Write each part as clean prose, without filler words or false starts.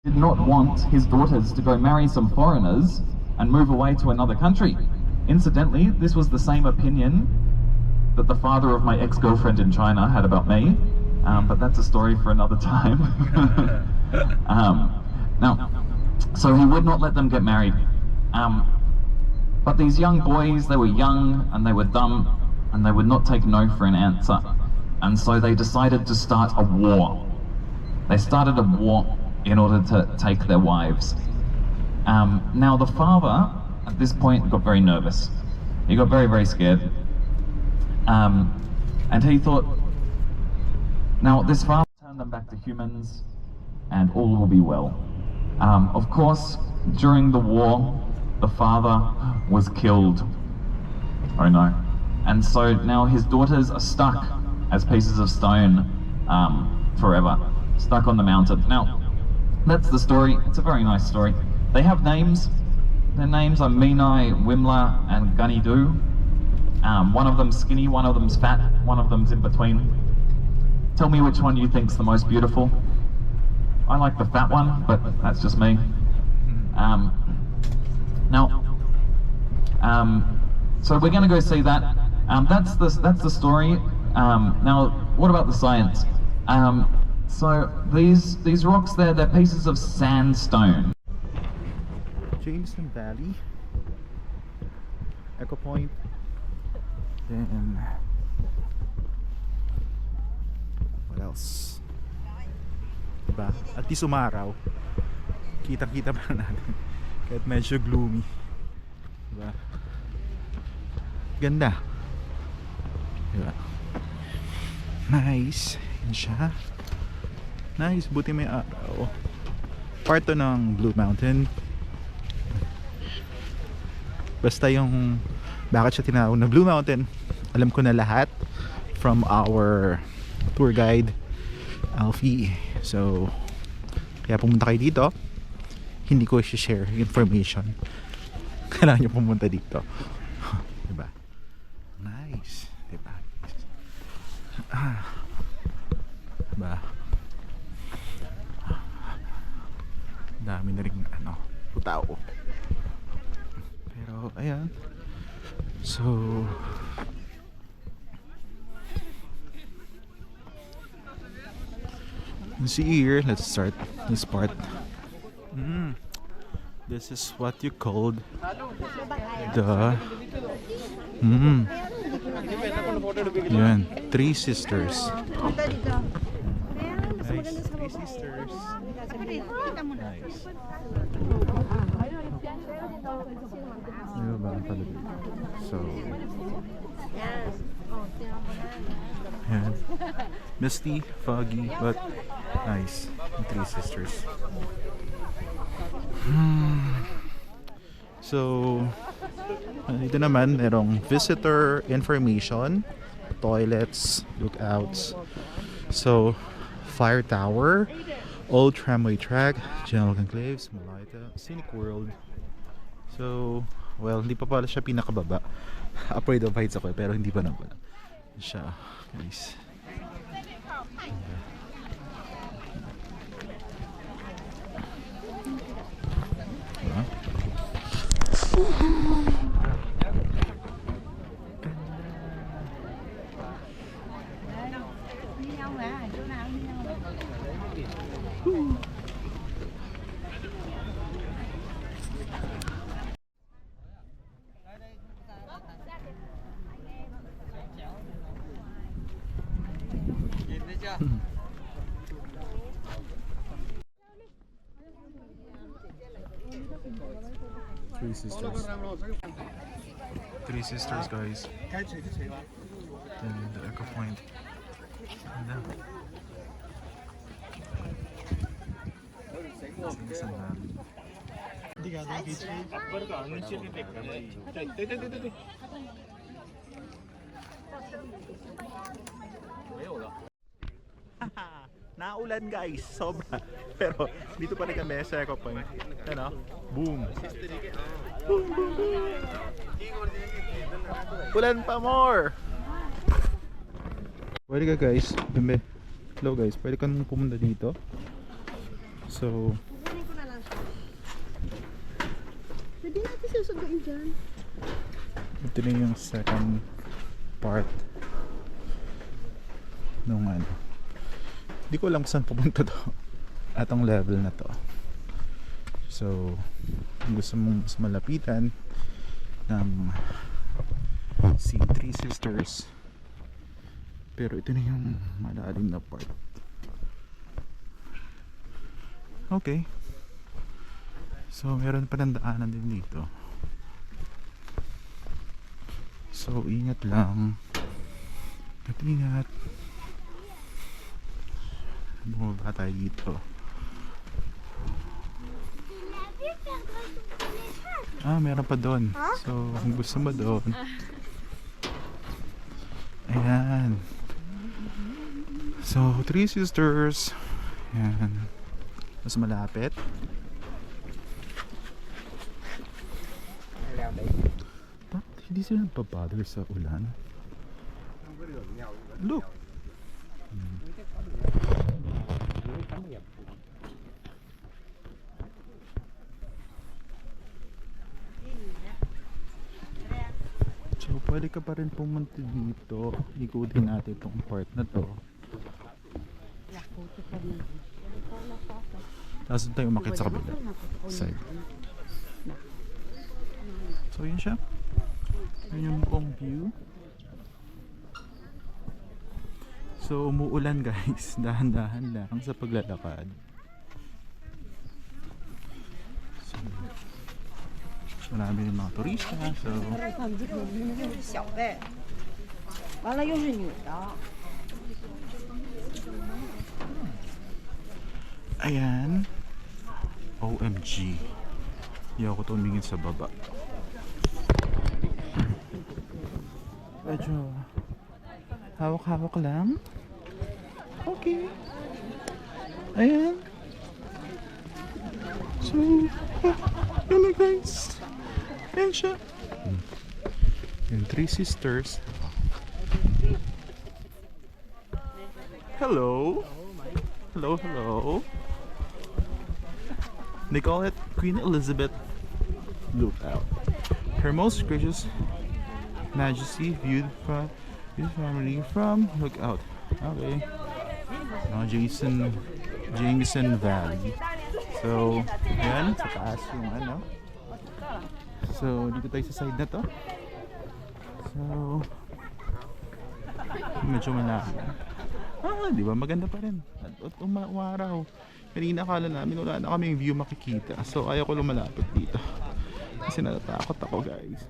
Did not want his daughters to go marry some foreigners and move away to another country. Incidentally, this was the same opinion that the father of my ex-girlfriend in China had about me, but that's a story for another time. Now, so he would not let them get married. But these young boys, they were young and they were dumb and they would not take no for an answer. And so they decided to start a war. They started a war in order to take their wives. Now the father, at this point, got very nervous. He got very, very scared. And he thought, now this father turned them back to humans and all will be well. Of course, during the war, the father was killed. Oh no. And so now his daughters are stuck as pieces of stone forever, stuck on the mountain. Now, that's the story. It's a very nice story. They have names. Their names are Minai, Wimla, and Gunny Doo. One of them's skinny, one of them's fat, one of them's in between. Tell me which one you think's the most beautiful. I like the fat one, but that's just me. So we're gonna go see that. That's the story. Now, what about the science? So these rocks there, they're pieces of sandstone. Jameson Valley, Echo Point, then what else? Diba? At least umaraw. Kita-kita pa natin. Kahit medyo gloomy. Diba? Ganda. Diba? Nice. Yan siya. Nice. Buti may araw. Part to ng BlueMountain. Basta yung bakit siya tinawag na BlueMountain, alam ko na lahat from our tour guide Alfie. So kaya pumunta kayo dito, hindi ko i-share information. Kailangan nyo pumunta dito. Diba? Nice. Diba? Diba? Dami na rin tao. Pero ayan. So you see here, let's start this part. This is what you called the yan, Three Sisters. Nice. Three Sisters. Nice. So yan. Misty, foggy, but nice. Three Sisters. So dito naman merong visitor information, toilets, lookouts. So fire tower, old tramway track, general conclaves, Malaita, scenic world. So well, hindi pa pala siya pinakababa. Upgrade of heights ako pero hindi pa naman siya, guys. Three Sisters. Three Sisters, guys. And the Echo Point. Naulan, guys, sobra. Pero dito pa rin kami sa Echo Point. Ano? Boom. Ulan pa more. Pwede ka, guys. Hello, guys. Pwede kang pumunta dito. So Pwede natin susuguin dyan. Ito na yung second part nung ano. Hindi ko alam kung saan pupunta to. Atong level na to. So, kung gusto mong mas malapitan ng si Three Sisters, pero ito na yung malalim na part. Okay. So, meron pa ng daanan din dito. So, ingat lang. Ingat. Bumaba tayo dito. Meron pa doon. So, kung gusto mo doon. Ayan. So, Three Sisters. Ayan. Mas malapit. Bakit hindi sila nagpabother sa ulan? Look! So, pwede ka pa rin pumunta dito. Ikutin natin itong part na to. Tapos tayo umakit sa kabila side. So, yun siya. Yun yung buong view. So, umuulan guys. Dahan-dahan lang sa paglalakad. So, marami rin mga turista. So, ayan. OMG. Hindi ako tumingin sa baba. Medyo hawak-hawak lang. Okay. Ayan. So, yun na guys. Ayan siya. Yung Three Sisters. Hello. Hello. They call it Queen Elizabeth Lookout. Her Most Gracious Majesty viewed from his family from Lookout. Okay. Jameson Valley. So, yan. Sa taas yung ano. So, dito tayo sa side na to. So, medyo malalim. Di ba? Maganda pa rin. At umaraw. Kanina akala namin wala na kaming view makikita. So, ayaw ko lumalapit dito. Kasi natatakot ako guys.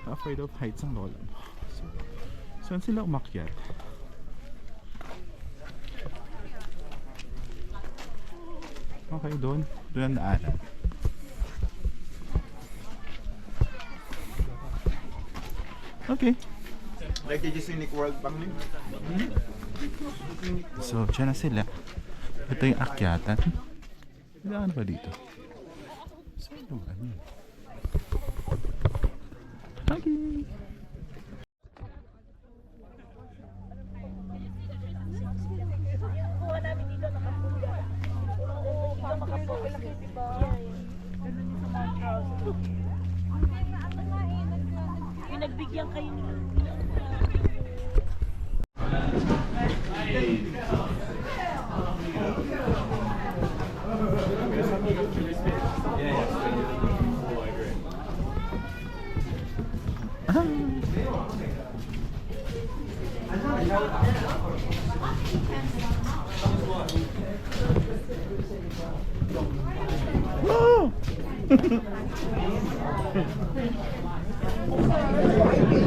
Afraid of heights ang lola mo. So, saan sila umakyat? Okay, doon ang daanan. Okay. Like the Scenic World bang yun? So, dyan na sila. Ito yung akyatan. Ano ba dito? Saan yung ano? Okay. Nagbigyan kayo nila.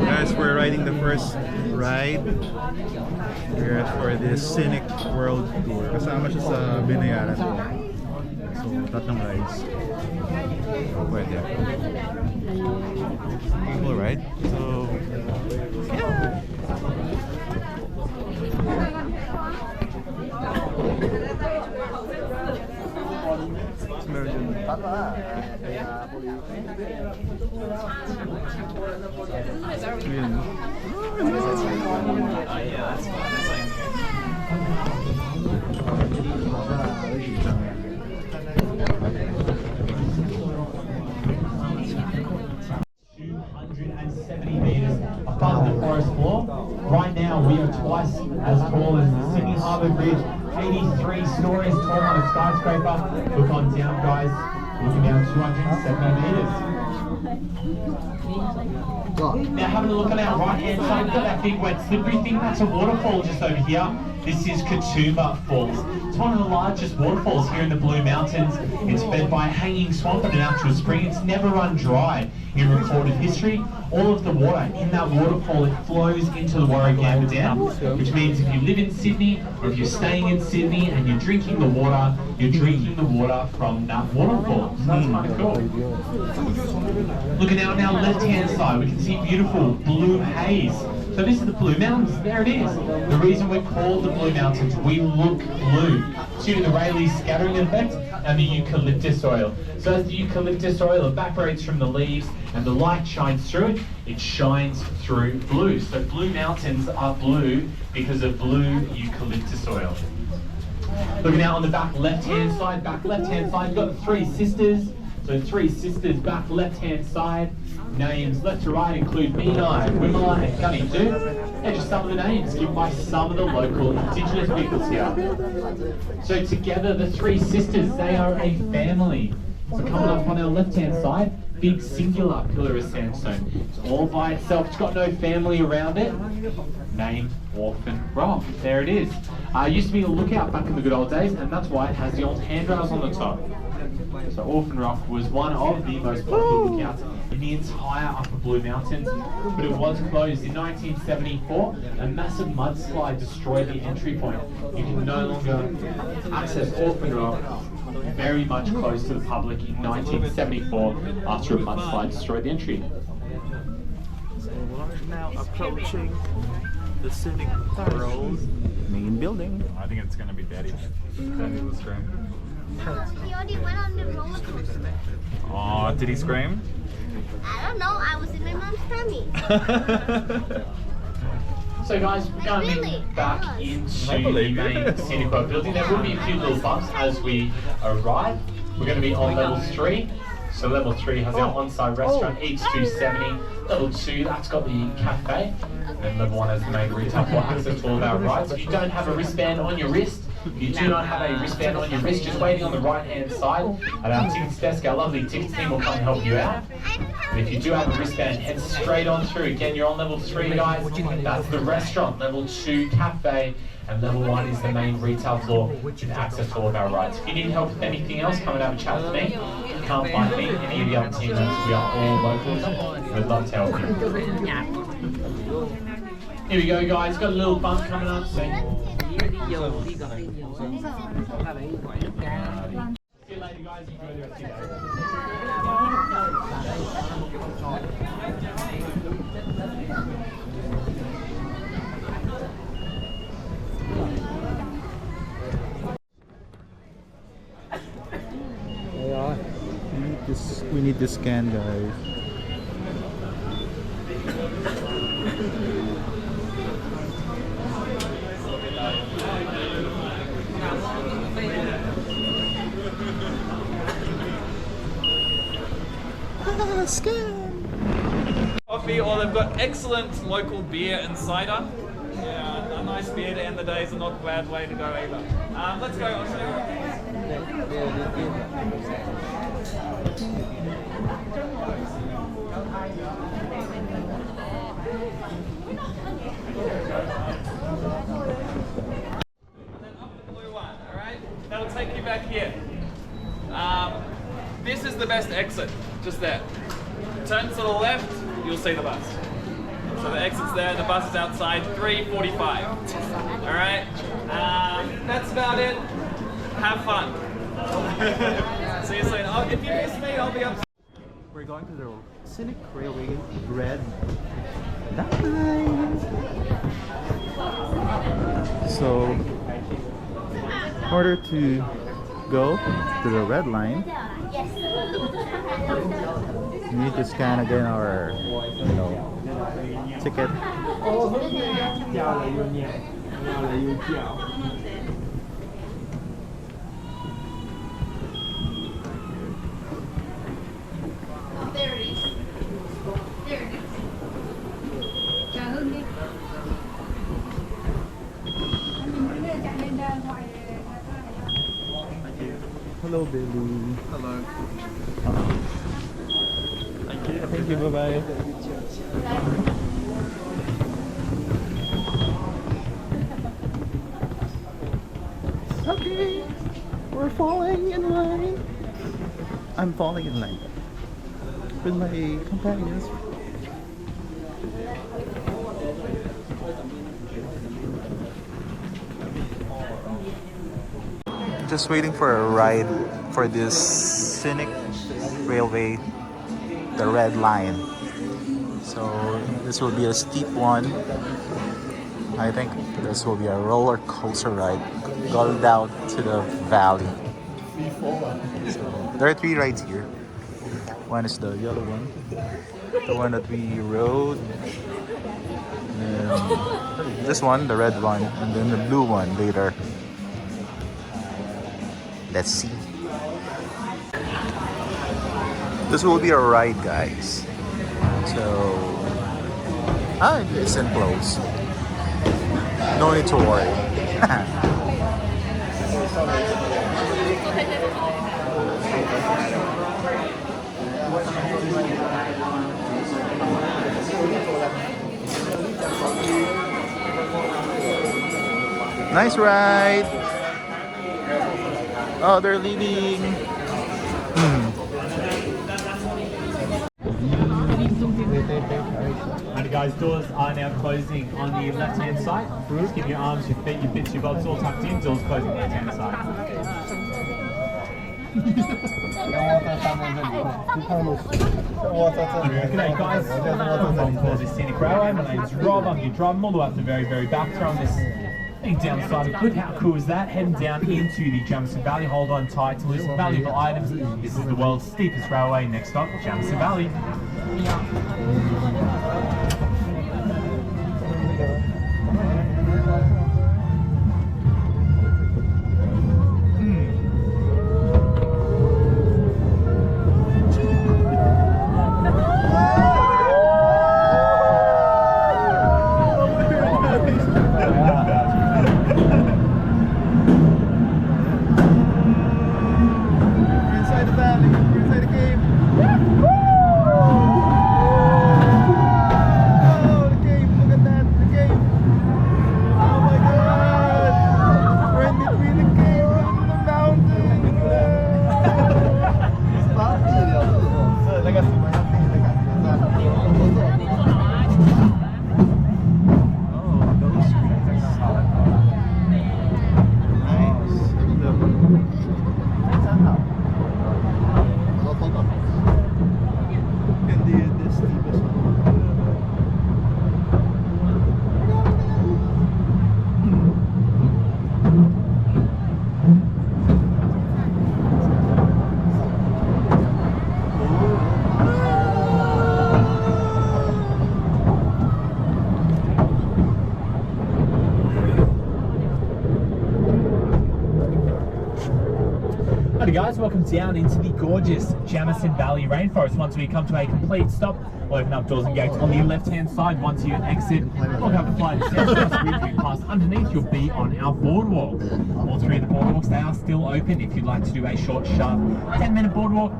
Guys, we're riding the first ride here for this Scenic World Tour. Kasama siya sa binayaran ko. So, tatlong rides. Pwede. Cool ride. So, yeah. Meron dyan. Ayan. tall as the Sydney Harbour Bridge, 83 stories tall on a skyscraper. Look on down, guys. Looking down 270 metres. Now having a look on our right hand side, we've got that big wet slippery thing. That's a waterfall just over here. This is Katoomba Falls. It's one of the largest waterfalls here in the Blue Mountains. It's fed by a hanging swamp and a natural spring. It's never run dry in recorded history. All of the water in that waterfall, it flows into the Warragamba Dam, which means if you live in Sydney or if you're staying in Sydney and you're drinking the water, you're drinking the water from that waterfall. So that's kind of cool. Looking out on our left-hand side, we can see beautiful blue haze. So this is the Blue Mountains, there it is. The reason we're called the Blue Mountains, we look blue due to the Rayleigh scattering effect and the eucalyptus oil. So as the eucalyptus oil evaporates from the leaves and the light shines through it, it shines through blue. So Blue Mountains are blue because of blue eucalyptus oil. Looking out on the back left-hand side, you've got the three sisters. So three sisters back left-hand side. Names left to right include Menai, Wimala and Gunny too. They're just some of the names given by some of the local Indigenous peoples here. So together, the three sisters, they are a family. So coming up on our left-hand side, big singular pillar of sandstone. It's all by itself, it's got no family around it. Named Orphan Rock, there it is. Used to be a lookout back in the good old days, and that's why it has the old handrails on the top. So Orphan Rock was one of the most popular lookouts in the entire Upper Blue Mountains, but it was closed in 1974. A massive mudslide destroyed the entry point. You can no longer access Orphan Rock, very much closed to the public in 1974 after a mudslide destroyed the entry. So we're now approaching the Scenic main building. I think it's going to be Daddy. Daddy will scream. He already went on the roller coaster. Oh, did he scream? I don't know. I was in my mom's tummy. So guys, we're coming back into the main Scenic Road building. There will be a few little bumps as we arrive. We're going to be on level 3. So level 3 has our on-site restaurant, eats 270. Level 2, that's got the cafe. And level 1 has the main retail for access to all of our rides. If you don't have a wristband on your wrist, you do not have a wristband on your wrist, just waiting on the right-hand side at our tickets desk. Our lovely tickets team will come and help you out. And if you do have a wristband, head straight on through. Again, you're on level 3, guys. That's the restaurant. Level 2, cafe. And level 1 is the main retail floor with access to all of our rides. If you need help with anything else, come and have a chat with me. If you can't find me, any of the other team members, we are all locals. We'd love to help you. Here we go, guys. Got a little bump coming up. So. See you later, guys. Enjoy the rest of your We need to scan, guys. Coffee, or they've got excellent local beer and cider. Yeah, a nice beer to end the day is not a bad way to go either. Let's go That'll take you back here. This is the best exit, just there. Turn to the left, you'll see the bus. So the exit's there, the bus is outside, 3:45. Alright, that's about it. Have fun. See you soon. Oh, if you miss me, I'll be up. We're going to the Scenic Railway Red Line. So, in order to go to the red line, we need to scan again our, ticket. There it is. There it is. Hello, Billy. Hello. Thank you. Thank you. Bye-bye. Okay, we're falling in line. I'm falling in line with my companions. Just waiting for a ride for this Scenic Railway, the red line. So this will be a steep one. I think this will be a roller coaster ride going down to the valley. So there are 3 rides here. One is the yellow one, the one that we rode, and this one, the red one, and then the blue one later. Let's see. This will be a ride, guys. So it's enclosed. No need to worry. Nice ride. Oh, they're leaving. And guys, doors are now closing on the left-hand side. Just keep your arms, your feet, your bits, your bobs all tucked in. Doors closing on the left-hand side. G'day guys, welcome to the Scenic Railway. My name's Rob. I'm your driver all the way up the very, very back there on this thing down the side of Klook. How cool is that? Heading down into the Jamison Valley. Hold on tight to lose some valuable items. This is the world's steepest railway. Next stop, Jamison Valley. Hi guys, welcome down into the gorgeous Jamison Valley rainforest. Once we come to a complete stop, we'll open up doors and gates on the left-hand side. Once you exit, we'll have a flight of stairs. Once we pass underneath, you'll be on our boardwalk. All 3 of the boardwalks, they are still open if you'd like to do a short, sharp 10-minute boardwalk.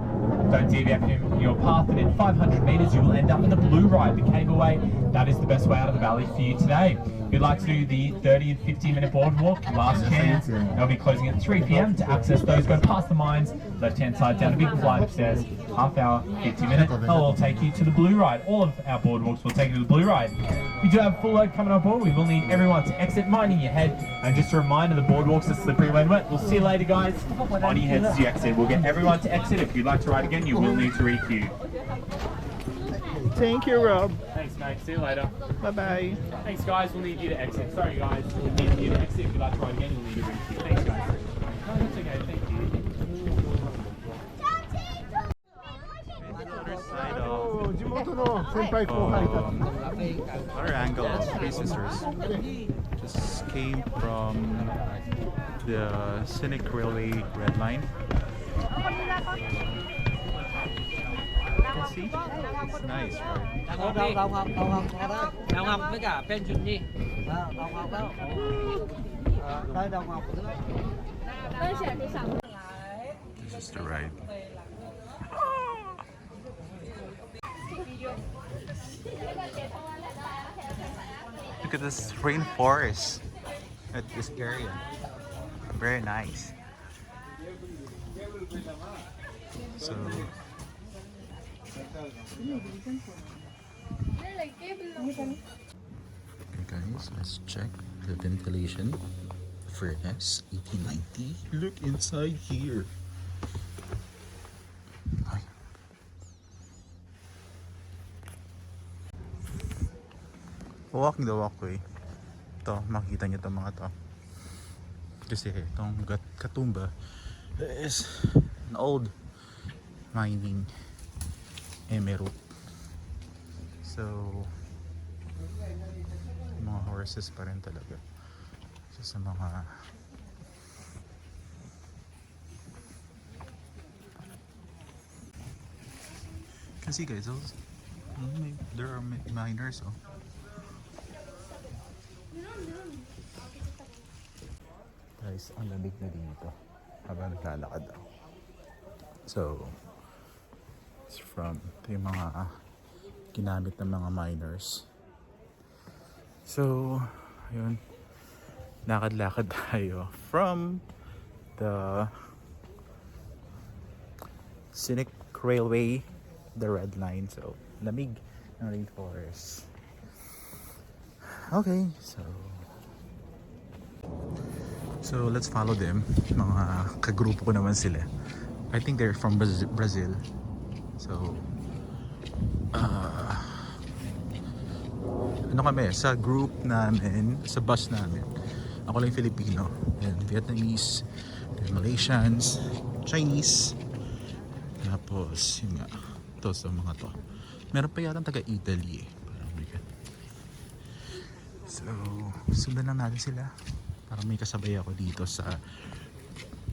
Don't deviate from your path, and in 500 meters you will end up in the blue ride, the cable way. That is the best way out of the valley for you today. If you'd like to do the 30 and 50-minute boardwalk, last chance. They'll be closing at 3 p.m. To access those, go past the mines, left-hand side, down a big flight of stairs, half hour, 50 minutes. They'll all take you to the blue ride. All of our boardwalks will take you to the blue ride. If you do have a full load coming on board, we will need everyone to exit, minding your head. And just a reminder, the boardwalks are slippery when wet. We'll see you later, guys. Minding your head as you exit. We'll get everyone to exit. If you'd like to ride again, you will need to requeue. Thank you, Rob. Thanks, mate. See you later. Bye-bye. Thanks, guys. We'll need you to exit. Sorry, guys. We'll need you to exit. If you'd like to try again, we'll need you to requeue. Thanks, guys. No, that's okay. Thank you. Other side of other angle of 3 sisters just came from the Scenic Railway red line. You can see it's nice, right? Đậu ngọc với cả pen chừng nhi. Đậu ngọc đó. Đây đậu ngọc nữa. This That's the ride. Look at this rainforest at this area. Very nice. So okay guys, let's check the ventilation. Furnace 1890. Look inside here. Ay. Walking the walkway. Ito, makita niyo itong mga to. Kasi itong Katumba is an old mining emerald. So mga horses pa rin talaga. So sa mga kasi guys, there are miners. Oh. Guys, ang lamig na dito habang naglalakad ako. So, it's from ito yung mga ginamit ng mga miners. So, ayun. Lakad-lakad tayo from the Scenic Railway, the red line. So, lamig ng rainforest. Okay, so let's follow them. Mga kagrupo ko naman sila. I think they're from Brazil. So ano kami, sa group namin, sa bus namin, ako lang Filipino, and Vietnamese, Malaysians, Chinese, tapos yun nga, ito sa mga to. Meron pa yata taga Italy eh. So sundan lang natin sila para may kasabay ako dito sa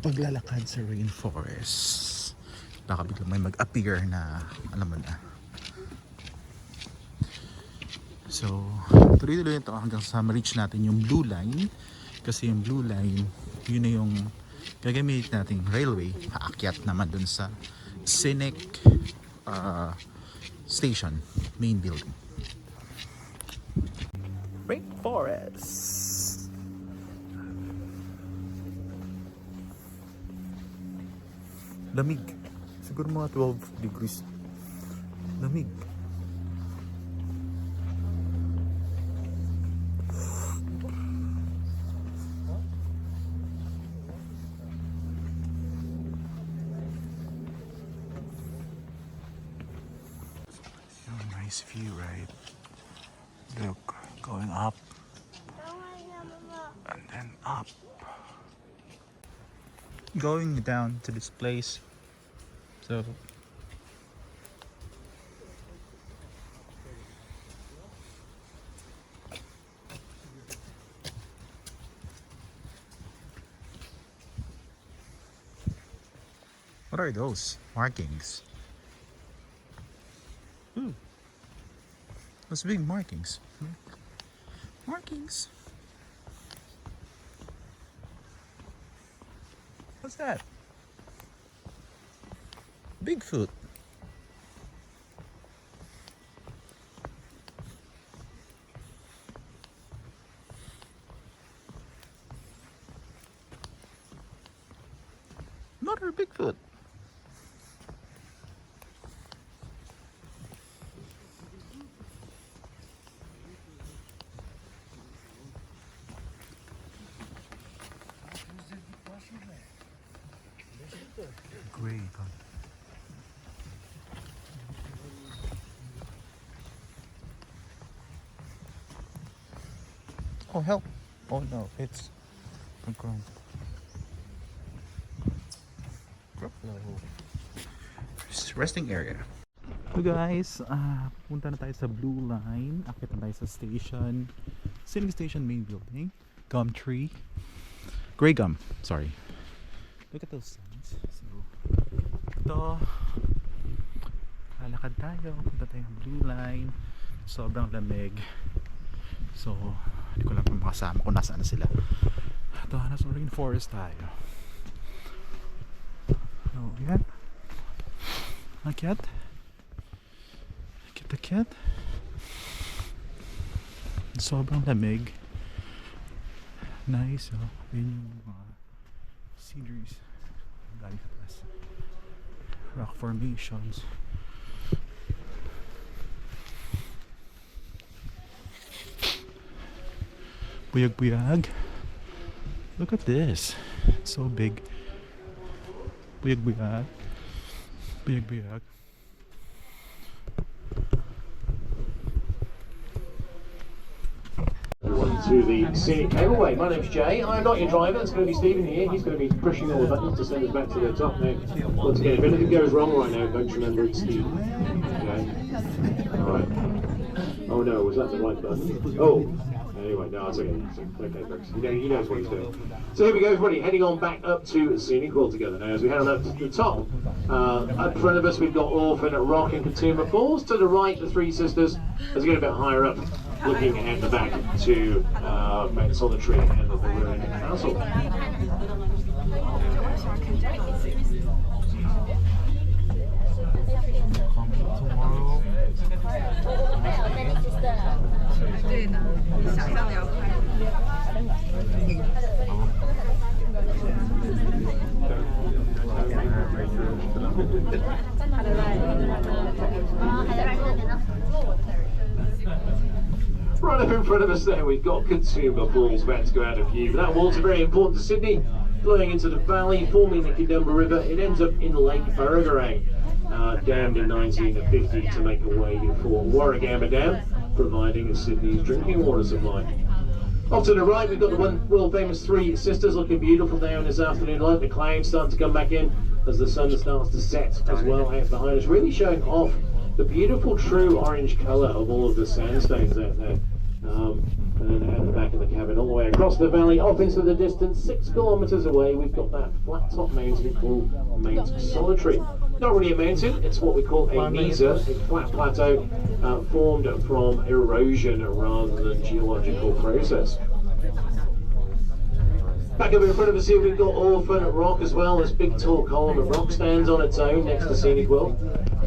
paglalakad sa rainforest. Baka biglang may mag-appear na alam mo na. So tuloy-tuloy ito hanggang sa ma-reach natin yung blue line, kasi yung blue line yun na yung gagamit nating railway paakyat naman dun sa Scenic station, main building. Rainforest. Lamig. Siguro mga 12 degrees. Lamig. Nice view, right? Look, going up and then up, going down to this place. So what are those markings? Ooh, those big markings. Markings. What's that? Bigfoot. Another Bigfoot. Great. Oh help! Oh no, it's a ground. Resting area. So guys, punta na tayo sa blue line. Akit na tayo sa station. Scenic station main building. Gum tree. Gray gum, sorry. Look at those signs. So, ito. Lalakad tayo. Punta tayo sa blue line. Sobrang lamig. So, hindi ko lang makasama kung nasaan na sila. Ito, nasa rainforest tayo. So, Ayan. Akyat. Akyat. Sobrang lamig. Nice, oh. Yun yung mga sceneries. Galing sa taas. Rock formations. Buyag-buyag. Look at this. It's so big. Buyag-buyag. Buyag-buyag. To the Scenic Cableway. My name's Jay. I'm not your driver. It's going to be Stephen here. He's going to be pushing all the buttons to send us back to the top now. Once again, if anything goes wrong right now, don't remember it's Steve. Okay. Alright. Oh no, was that the right button? Oh. Anyway, no, it's okay. Okay, folks. He knows what he's doing. So here we go, everybody, heading on back up to Scenic all together now. As we head on up to the top, up front of us we've got Orphan, Rock and Katoomba Falls. To the right, the Three Sisters. As we get a bit higher up, looking at the back to Mount Solitary and the ruined castle. Right up in front of us there, we've got Katoomba Falls about to go out of view. That water very important to Sydney, flowing into the valley, forming the Katoomba River. It ends up in Lake Burragarang, dammed in 1950 to make a way for Warragamba Dam, providing Sydney's drinking water supply. Off to the right, we've got the one world famous Three Sisters, looking beautiful down this afternoon light. The clouds starting to come back in as the sun starts to set as well out behind us, really showing off the beautiful true orange colour of all of the sandstones out there. And then out the back of the cabin, all the way across the valley, off into the distance, 6 kilometres away, we've got that flat top mountain called Mount Solitary. Not really a mountain, it's what we call a nisa, a flat plateau formed from erosion rather than geological process. Back up in front of us here, we've got Orphan Rock as well. This big tall column of rock stands on its own next to Scenic World.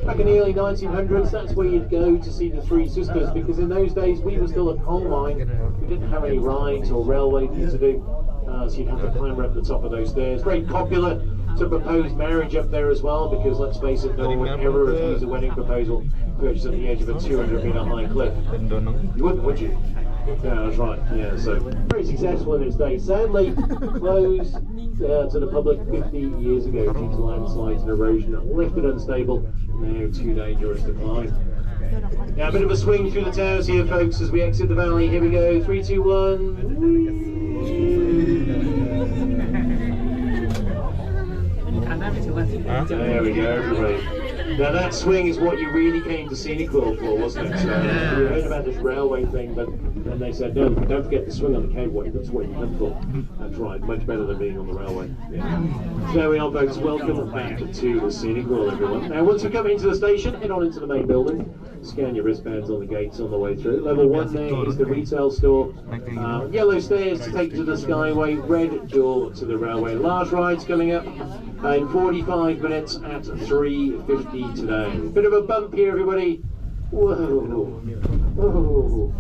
Back in the early 1900s, that's where you'd go to see the Three Sisters, because in those days we were still a coal mine. We didn't have any rides or railway for you to do, so you'd have to climb up the top of those stairs. Very popular to propose marriage up there as well, because let's face it, no one would ever refuse a wedding proposal perched at the edge of a 200-metre high cliff. You wouldn't, would you? Yeah, that's right. Yeah, so very successful in its day. Sadly, closed to the public 50 years ago due to landslides and erosion. Left it unstable, now too dangerous to climb. Now a bit of a swing through the towers here, folks, as we exit the valley. Here we go. 3, 2, 1. There we go, everybody. Now that swing is what you really came to Scenic World for, wasn't it? So we heard about this railway thing, but then they said, no, don't forget the swing on the cableway, that's what you come for. That's right, much better than being on the railway. Yeah. So there we are, folks, welcome back to the Scenic World, everyone. Now once you come into the station, head on into the main building, scan your wristbands on the gates on the way through. Level 1 there is the retail store, yellow stairs to take you to the Skyway, red door to the railway. Large rides coming up in 45 minutes at 3:50 today. Bit of a bump here, everybody. Whoa. Whoa.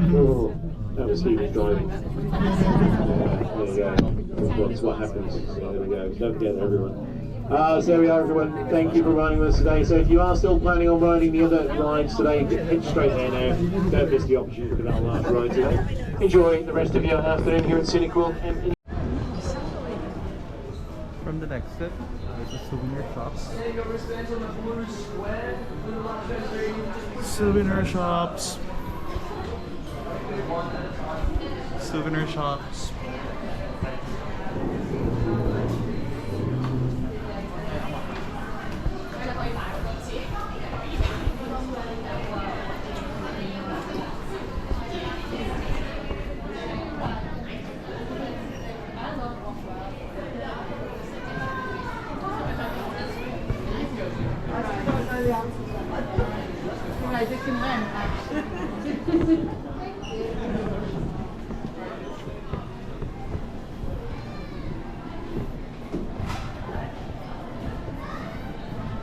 Whoa. That was Stephen's driving. Yeah, there you go. That's what happens. So there we go. Don't forget that, everyone. So there we are, everyone. Thank you for riding with us today. So if you are still planning on riding the other rides today, head straight there now. Don't miss the opportunity for that last ride today. Enjoy the rest of your afternoon here at Scenic World. From the next set, there's the souvenir shops. Souvenir shops. Souvenir shops.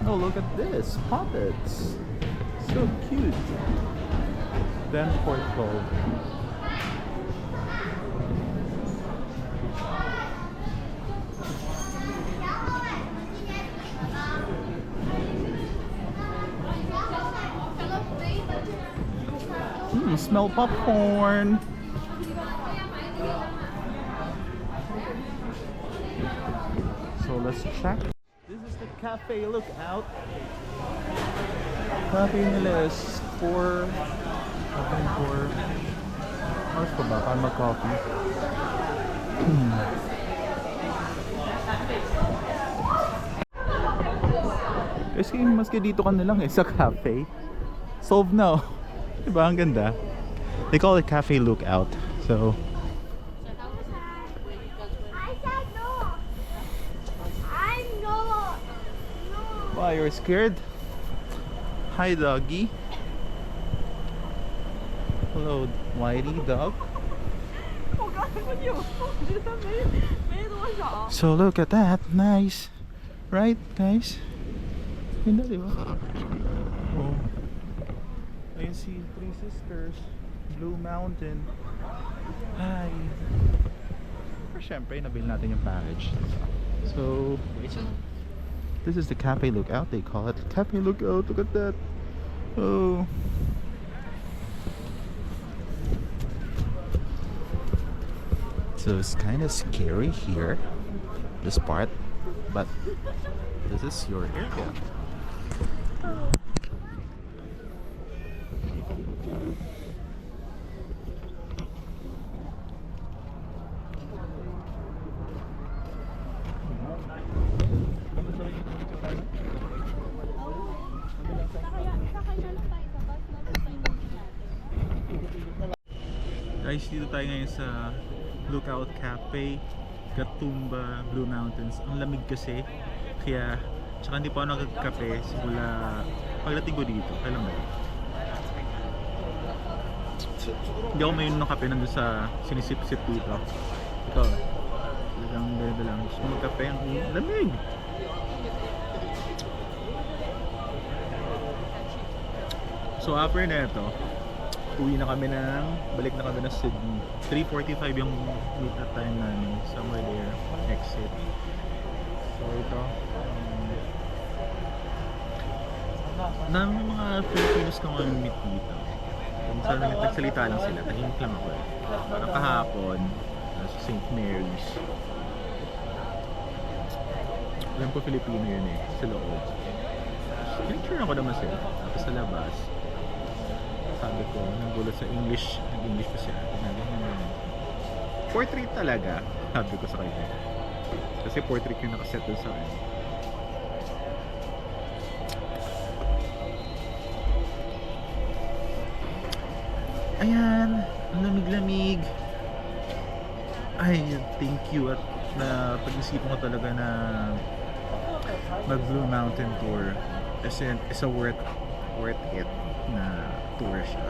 Oh, look at this. Puppets. So cute. Then for 12. Smell popcorn. So let's check. This is the cafe lookout. Cafe nila is for oras pa ba? Para mag-coffee. Kasi maski dito ka na lang sa cafe. Solve na. Diba? Ang ganda. They call it Cafe Lookout. So I said no. I know. No. why, you're scared? Hi, doggy. Hello, Whitey dog. So look at that. Nice. Right, guys? Ganda, diba? Oh. I see Three Sisters, BlueMountain. Hi. Pero syempre, nabil natin yung package. So, this is the Cafe Lookout. They call it Cafe Lookout. Look at that. Oh. So it's kind of scary here, this part, but this is your area. Guys, dito tayo ngayon sa Lookout Cafe, Gatumba, Blue Mountains. Ang lamig kasi, kaya tsaka hindi pa ako nagkape simula pagdating ko dito. Kailan ba? Hindi ako mayroon ng kape nandun sa sinisip-sip dito. Ito, talagang ganda lang. Gusto mo magkape, ang lamig! So after na ito, uwi na kami balik na kami ng Sydney. 3:45 yung meet up time namin, somewhere there, exit. So ito, daming mga Filipinos na kami meet dito. Minsan nagsalita lang sila, tahimik lang ako. Parang kahapon, sa St. Mary's. Alam ko Filipino yun sa loob. Picture ako naman sila, tapos sa labas. Sabi ko, nagulat sa English, nag-English pa siya. Portrait talaga, sabi ko sa kanya. Kasi portrait yung nakaset dun sa akin. Ayan, ang lamig-lamig. Ay, thank you at na pag-isipan ko talaga na mag Blue Mountain tour. Kasi it's a worth it na tour siya,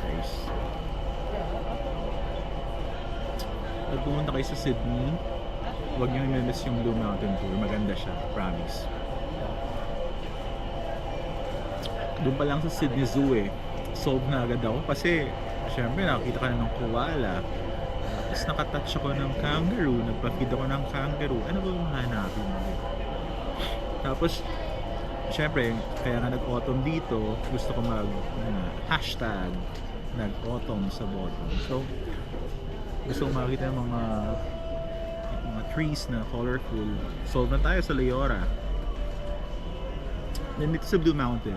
guys. Pag pumunta kayo sa Sydney, huwag nyo i-miss yung Blue Mountain tour. Maganda siya, promise. Doon pa lang sa Sydney Zoo solve na agad ako kasi syempre nakakita ka na ng koala, tapos nakatouch ako ng kangaroo, nagpa-feed ako ng kangaroo. Ano ba yung hanapin mo? Tapos syempre, kaya nga nag-autumn dito, gusto ko hashtag nag-autumn sa bottom. So, gusto ko makita ng mga trees na colorful. Solve na tayo sa Leora. Then dito sa Blue Mountain,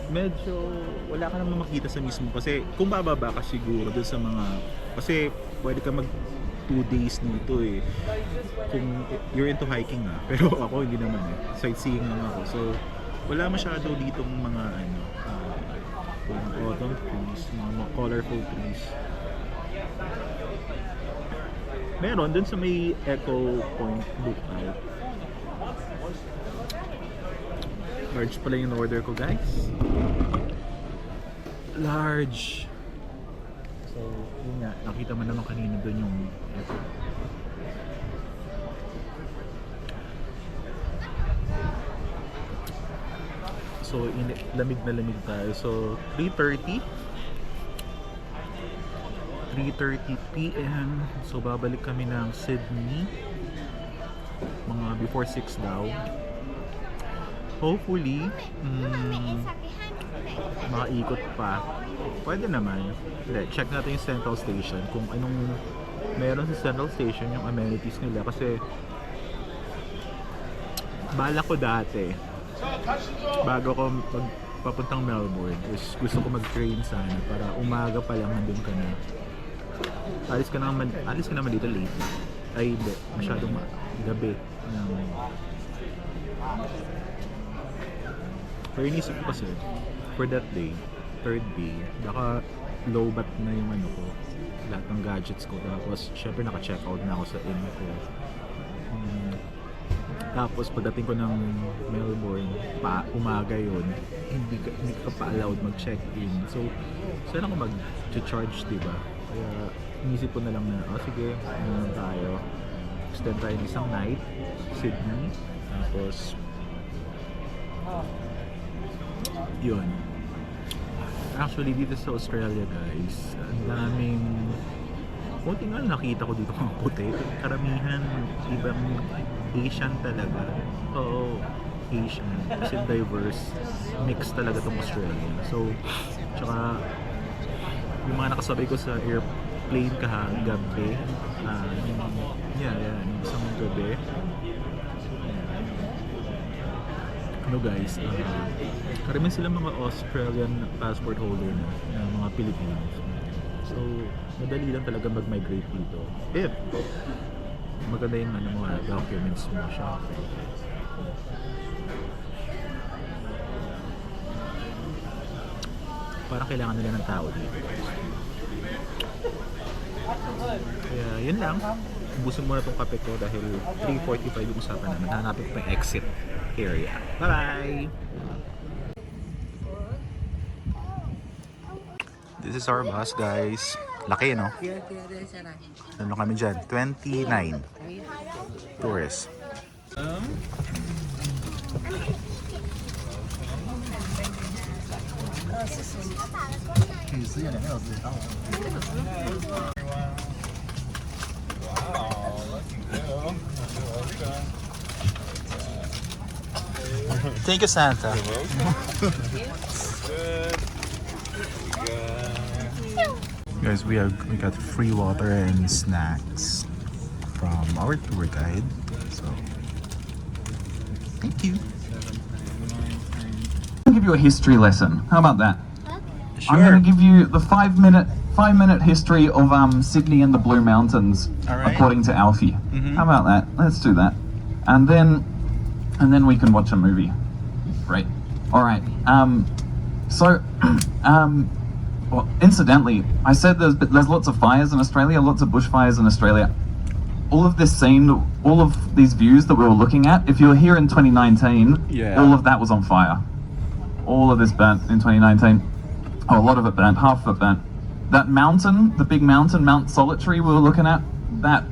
medyo wala ka naman makita sa mismo kasi kung bababa ka siguro dun sa mga, kasi pwede ka mag 2 days dito kung you're into hiking pero ako hindi naman sightseeing lang ako, so wala masyado ditong mga autumn trees, mga colorful trees. Meron dun sa may Echo Point Lookout. Large pala yung order ko, guys. Large. So, yun nga, nakita mo naman kanina doon yung eto. So, lamig na lamig tayo. So, 3:30 p.m. So, babalik kami ng Sydney. Mga before 6 daw. Hopefully, makaikot pa. Pwede naman. Check natin yung Central Station. Kung anong meron sa Central Station, yung amenities nila. Kasi, bala ko dati, bago ko papuntang Melbourne, is gusto ko mag-train sana para umaga pa lang nandun ka na. Alis ka naman dito late. Ay, hindi. Masyadong gabi. Pero inisip ko kasi, for that day, third day, baka low bat na yung ano ko, lahat ng gadgets ko. Tapos, syempre naka-check out na ako sa inn ko. Tapos, pagdating ko ng Melbourne, umaga yun, hindi ka pa allowed mag-check-in. So, saan ako mag-charge, diba? Kaya, inisip ko na lang na, sige, tayo. Extend tayo ng isang night, Sydney. Tapos, yun. Actually, dito sa Australia, guys, ang daming konti nga nakita ko dito mga puti. Karamihan, ibang Asian talaga. Oo, Asian. Kasi diverse. Mix talaga itong Australia. So, tsaka, yung mga nakasabay ko sa airplane gabi, isang gabi. Ano guys, karamihan sila mga Australian passport holder na mga Pilipinos. So, madali lang talaga mag-migrate dito. If maganda yung mga documents mo siya. Parang kailangan nila ng tao dito. Kaya yun lang. Ubusin muna tong kape ko dahil 3:45 yung usapan namin. Hanapin ko pa yung exit area. Bye-bye! This is our bus, guys. Laki, no? Ano kami dyan? 29 tourists. Thank you, Santa. Guys, we got free water and snacks from our tour guide. So, thank you. I'll give you a history lesson. How about that? Sure. I'm going to give you the 5-minute history of Sydney and the Blue Mountains, Alright. according to Alfie. Mhm. How about that? Let's do that, and then we can watch a movie. Great. All right. Well, incidentally, I said there's lots of fires in Australia, lots of bushfires in Australia. All of this scene, all of these views that we were looking at, if you were here in 2019, all of that was on fire. All of this burnt in 2019. Oh, a lot of it burnt, half of it burnt. That mountain, the big mountain, Mount Solitary we were looking at, that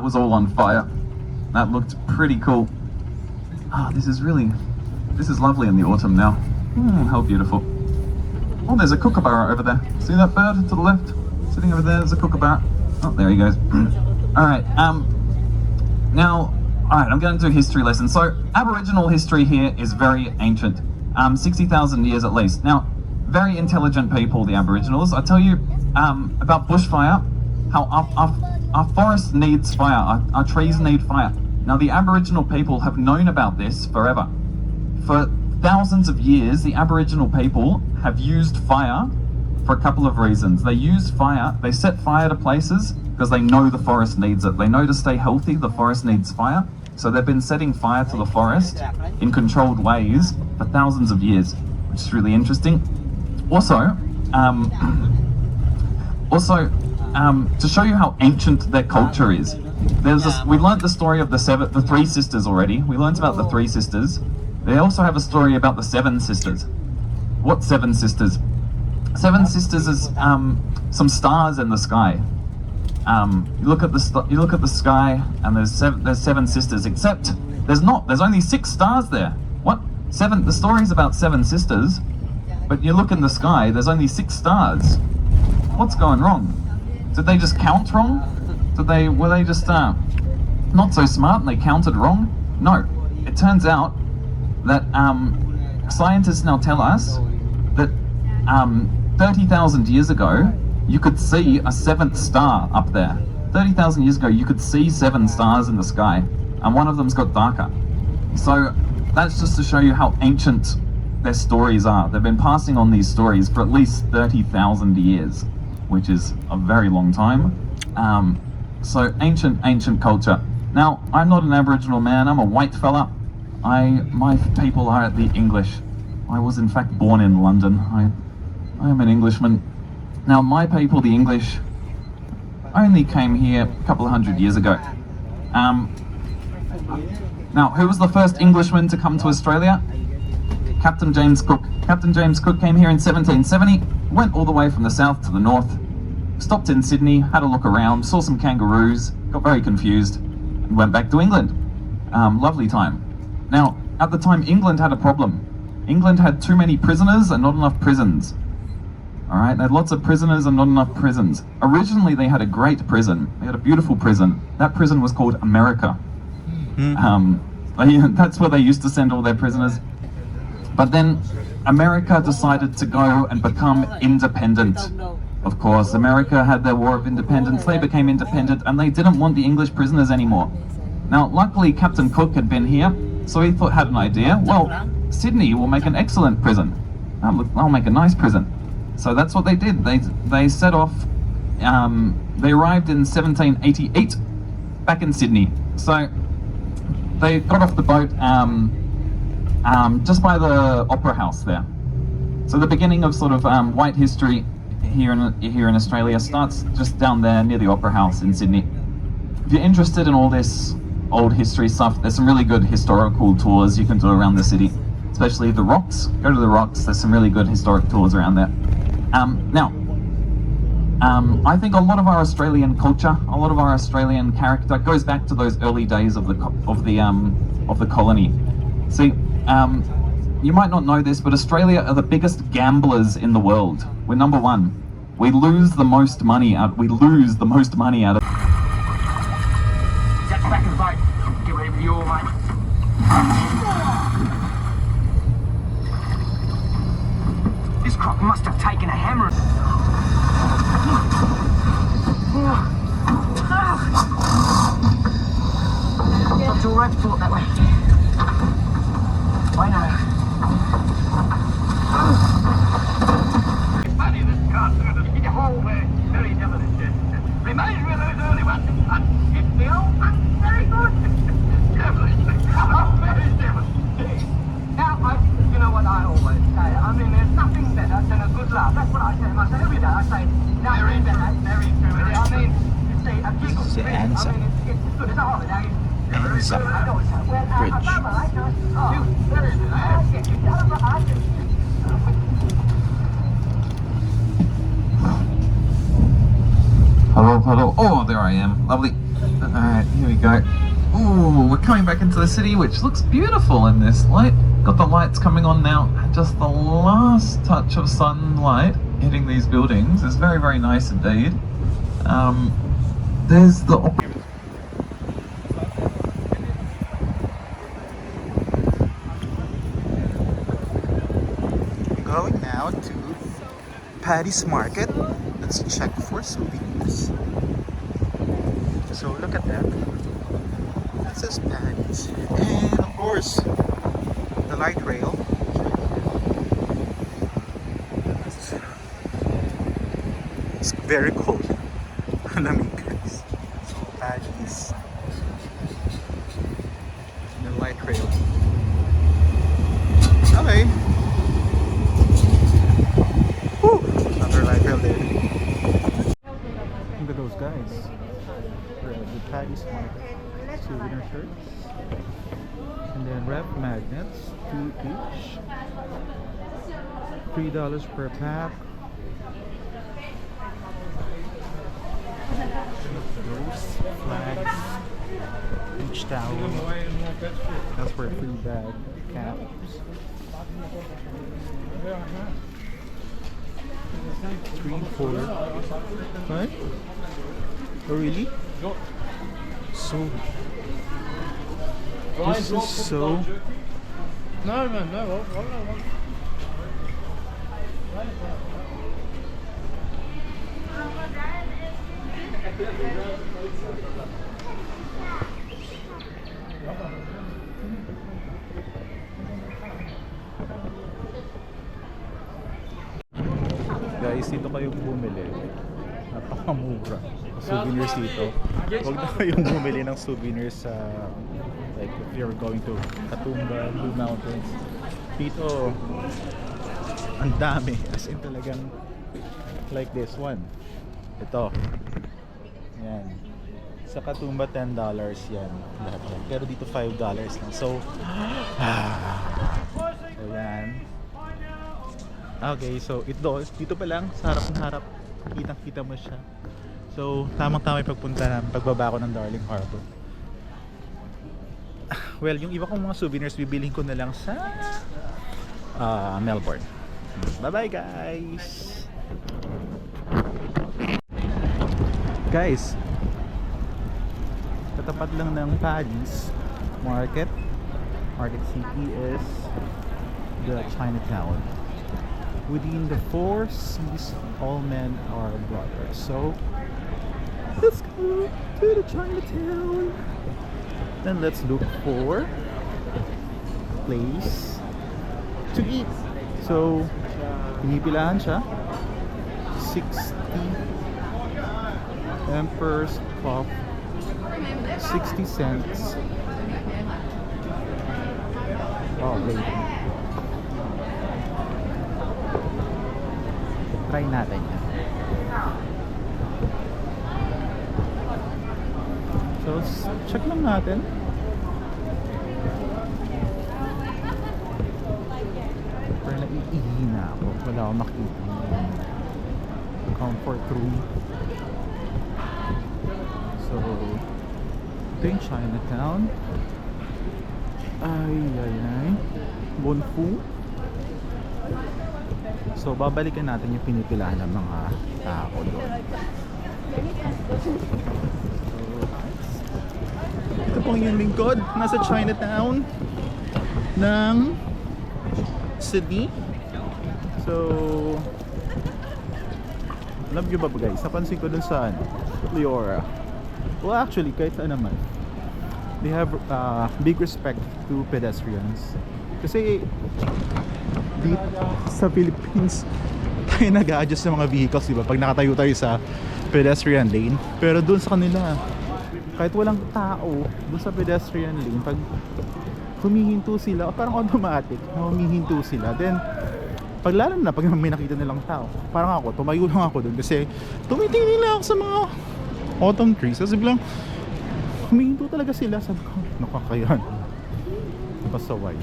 was all on fire. That looked pretty cool. This is lovely in the autumn now. How beautiful. Oh, there's a kookaburra over there. See that bird to the left? Sitting over there, there's a kookaburra. Oh, there he goes. Alright, now, I'm going to do a history lesson. So, Aboriginal history here is very ancient. 60,000 years at least. Now, very intelligent people, the Aboriginals. I tell you about bushfire, how our forest needs fire, our trees need fire. Now, the Aboriginal people have known about this forever. For thousands of years, the Aboriginal people have used fire for a couple of reasons. They use fire, they set fire to places because they know the forest needs it. They know to stay healthy, the forest needs fire. So they've been setting fire to the forest in controlled ways for thousands of years, which is really interesting. Also, to show you how ancient their culture is, we learnt the story of the three sisters already. We learnt about the three sisters. They also have a story about the seven sisters. What seven sisters? Seven sisters is some stars in the sky. You look at the sky, and there's seven sisters. Except there's not. There's only 6 stars there. What? The story's about 7 sisters, but you look in the sky, there's only 6 stars. What's going wrong? Did they just count wrong? Were they just not so smart and they counted wrong? No. It turns out that scientists now tell us that 30,000 years ago, you could see a 7th star up there. 30,000 years ago, you could see 7 stars in the sky, and one of them's got darker. So that's just to show you how ancient their stories are. They've been passing on these stories for at least 30,000 years, which is a very long time. So ancient culture. Now, I'm not an Aboriginal man, I'm a white fella. My people are the English. I was in fact born in London. I am an Englishman. Now, my people, the English, only came here a couple of hundred years ago. Now, who was the first Englishman to come to Australia? Captain James Cook. Captain James Cook came here in 1770, went all the way from the south to the north, stopped in Sydney, had a look around, saw some kangaroos, got very confused, and went back to England. Lovely time. Now, at the time, England had a problem. England had too many prisoners and not enough prisons. Alright, they had lots of prisoners and not enough prisons. Originally, they had a great prison. They had a beautiful prison. That prison was called America. That's where they used to send all their prisoners. But then America decided to go and become independent. Of course, America had their War of Independence, they became independent, and they didn't want the English prisoners anymore. Now, luckily, Captain Cook had been here, so he had an idea. Well, Sydney will make an excellent prison. I'll make a nice prison. So that's what they did. They set off, they arrived in 1788, back in Sydney. So they got off the boat just by the Opera House there. So the beginning of sort of white history here in Australia starts just down there near the Opera House in Sydney. If you're interested in all this old history stuff, there's some really good historical tours you can do around the city, especially the Rocks. Go to the Rocks, there's some really good historic tours around there. I think a lot of our Australian culture, a lot of our Australian character goes back to those early days of the colony. See, you might not know this, but Australia are the biggest gamblers in the world. We're number 1. We lose the most money out. We lose the most money out of. Get back in the boat. Get ready for the oar, mate. This croc must have taken a hammer. Not to right to that way. Why not? Funny, this car's going to hit a hole there. Very delicate. Remind me of those early ones. It's the old one. Very good. Devilish. Oh, very devilish. Now, you know what I always say. I mean, there's nothing better than a good laugh. That's what I say. I say every day. I say, now very bad, very true. I mean, you see, a giggle. I mean, it's as good as a holiday. Hello. Oh, there I am. Lovely. Alright, here we go. Ooh, we're coming back into the city, which looks beautiful in this light. Got the lights coming on now, and just the last touch of sunlight hitting these buildings is very, very nice indeed. There's the Going now to Paddy's Market. Let's check for souvenirs. So look at that. That says Paddy's. And of course, the light rail. It's very cold. Guys. So Paddy's. The light rail. Okay. Another light rail there. Look at those guys. We're at the Paddys Market. Souvenir shirts. And then rep magnets, 2 each. $3 per pack. Those flags. Beach towel. That's for free bag. Caps. 3, 4, 5. Oh really? So this is so No. guys, dito kayong bumili. Napakamura. Souvenirs dito. Huwag na kayong bumili ng souvenirs sa like if you're going to Katumba, Blue Mountains. Dito ang dami. As in talagang like this one. Ito. Yan. Sa Katumba $10 yan. Lahat yan. Pero dito $5 lang. So so yan. Okay, so dito pa lang sa harap ng harap, kitang-kita mo siya. So, tamang-tama yung pagbaba ko ng Darling Harbor. Well, yung iba kong mga souvenirs bibilhin ko na lang sa Melbourne. Bye-bye guys! Guys, katapat lang ng Paddys Market City is the Chinatown. Within the 4 seas, all men are brothers. So, let's go to the Chinatown. Then let's look for a place to eat. So, pinipilahan siya. 60 Emperor's Puff, 60 cents. Oh, wait. Try natin yan. So, check lang natin. Pero naiihi na ako. Wala akong makita. Comfort room. So, ito yung Chinatown. Ay. Bonfu. So, babalikan natin yung pinipilahan ng mga tao doon. Ito pong yung lingkod. Nasa Chinatown ng Sydney. So, alam nyo ba guys, napansin ko dun sa Leora. Well, actually, kahit saan naman, they have big respect to pedestrians. Kasi dito sa Philippines tayo nag-a-adjust sa mga vehicles, diba? Pag nakatayo tayo sa pedestrian lane. Pero dun sa kanila, kahit walang tao dun sa pedestrian lane, pag humihinto sila, parang automatic na humihinto sila. Then pag lalo na pag may nakita nilang tao, parang ako, tumayo lang ako dun kasi tumitingin lang ako sa mga autumn trees. Kasi bilang humihinto talaga sila. Sabi ko, nakakayan, pasaway.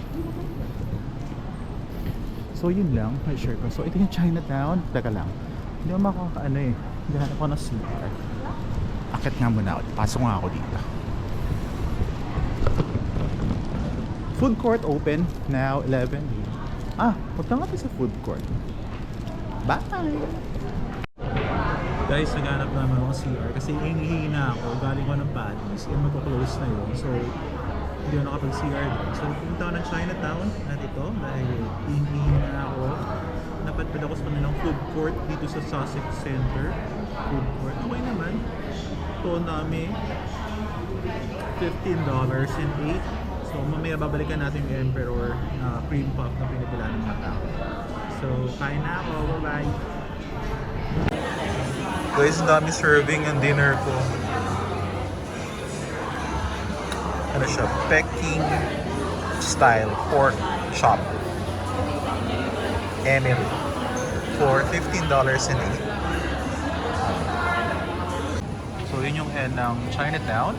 So yun lang, may share ko. So ito yung Chinatown. Teka lang, hindi ako makakaano eh. Hindi ako na CR. Akit nga muna ako, pasok nga ako dito. Food court open now, 11. Punta nga tayo sa food court. Bye! Guys, naghanap naman ako CR kasi hihingi na ako. Galing ko ng Paddys. Magko-close na yun. So, hindi ako nakapag-CR doon. So, pumunta ako ng Chinatown at ito dahil hihingi na ako. Napadpad ako sa kanilang food court dito sa Sussex Center. Food court. Okay naman. Ito namin $15.08. So, mamaya babalikan natin yung Emperor cream puff na pinipila ng mga tao. So, kain na ako. Bye-bye! Guys, ang dami serving ang dinner ko. Ano siya? Peking style pork chop. Emil. For $15.08. So, yun yung end ng Chinatown.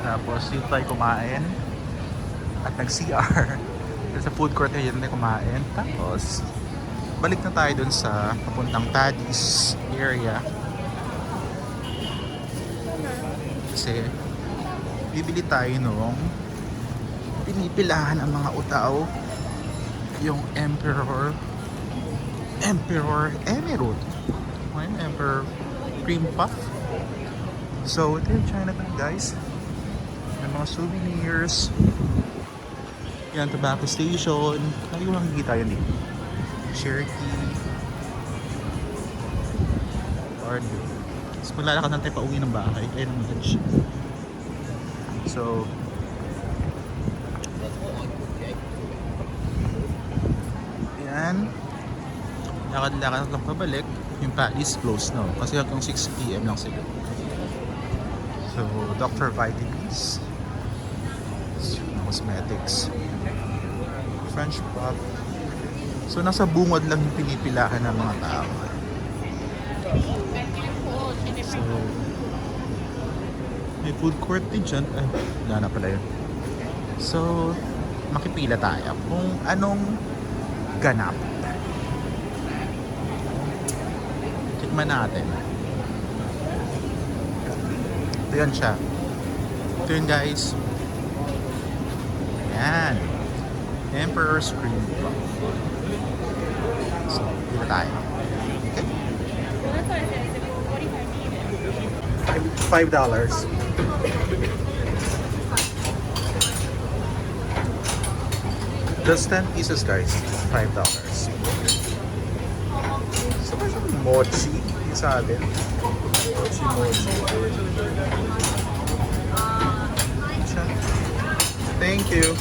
Tapos, dito tayo kumain. At nag-CR. Sa food court na yun tayo kumain. Tapos, balik na tayo dun sa papuntang Paddys area. Kasi, bibili tayo nung pinipilahan ng mga utaw. Yung Emperor Emerald. Ayun, Emperor Cream Puff. So, ito yung Chinatown, guys. May mga souvenirs. Yan, tobacco station. Lagi ko nakikita yan dito. Cherokee. Or tapos maglalakad na tayo pa uwi ng bahay. Ayun ang lunch. So, yan. Lakad-lakad lang pabalik. Yung Paddys closed na. Kasi hanggang 6 PM lang sila. So, Dr. Vitamins. Cosmetics. French pop. So, nasa bungad lang yung pinipilahan ng mga tao. So, may food court din dyan. Ay, wala na pala yun. So, makipila tayo kung anong ganap. Tikman natin. Ito yan siya. Ito yun, guys. Ayan. Emperor's Cream Puff. So, pila tayo. $5. Just 10 pieces, guys. $5. So, parang mochi yung sa atin. Mochi. Thank you.